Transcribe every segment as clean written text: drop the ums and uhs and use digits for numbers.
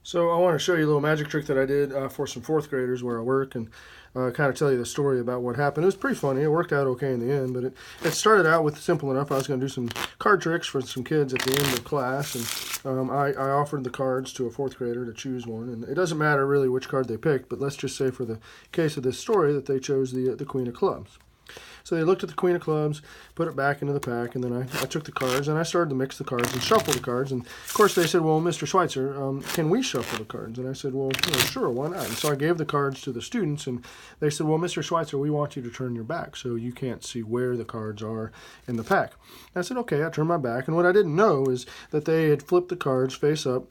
So I want to show you a little magic trick that I did for some fourth graders where I work, and kind of tell you the story about what happened. It was pretty funny. It worked out okay in the end, but it started out with simple enough. I was going to do some card tricks for some kids at the end of class, and I offered the cards to a fourth grader to choose one. And it doesn't matter really which card they picked, but let's just say for the case of this story that they chose the Queen of Clubs. So they looked at the Queen of Clubs, put it back into the pack, and then I took the cards and I started to mix the cards and shuffle the cards. And of course they said, "Well, Mr. Schweitzer, can we shuffle the cards?" And I said, "Well, sure, why not?" And so I gave the cards to the students, and they said, "Well, Mr. Schweitzer, we want you to turn your back so you can't see where the cards are in the pack." And I said, "Okay." I turned my back, and what I didn't know is that they had flipped the cards face up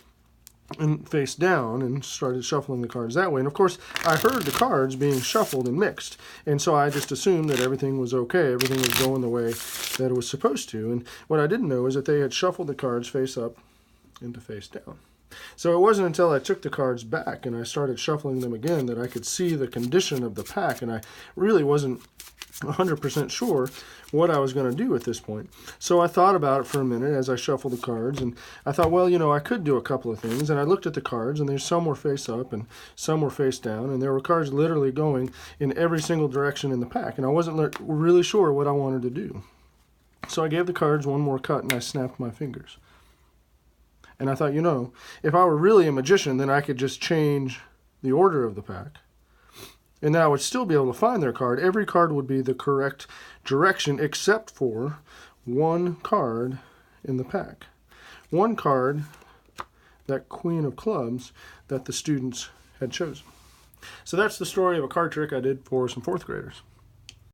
and face down and started shuffling the cards that way. And of course I heard the cards being shuffled and mixed, and so I just assumed that everything was okay, everything was going the way that it was supposed to. And what I didn't know is that they had shuffled the cards face up into face down. So it wasn't until I took the cards back and I started shuffling them again that I could see the condition of the pack, and I really wasn't 100% sure what I was going to do at this point. So I thought about it for a minute as I shuffled the cards, and I thought, well, I could do a couple of things. And I looked at the cards, and there's some were face up and some were face down, and there were cards literally going in every single direction in the pack, and I wasn't really sure what I wanted to do. So I gave the cards one more cut, and I snapped my fingers. And I thought, if I were really a magician, then I could just change the order of the pack, and then I would still be able to find their card. Every card would be the correct direction except for one card in the pack. One card, that Queen of Clubs, that the students had chosen. So that's the story of a card trick I did for some fourth graders.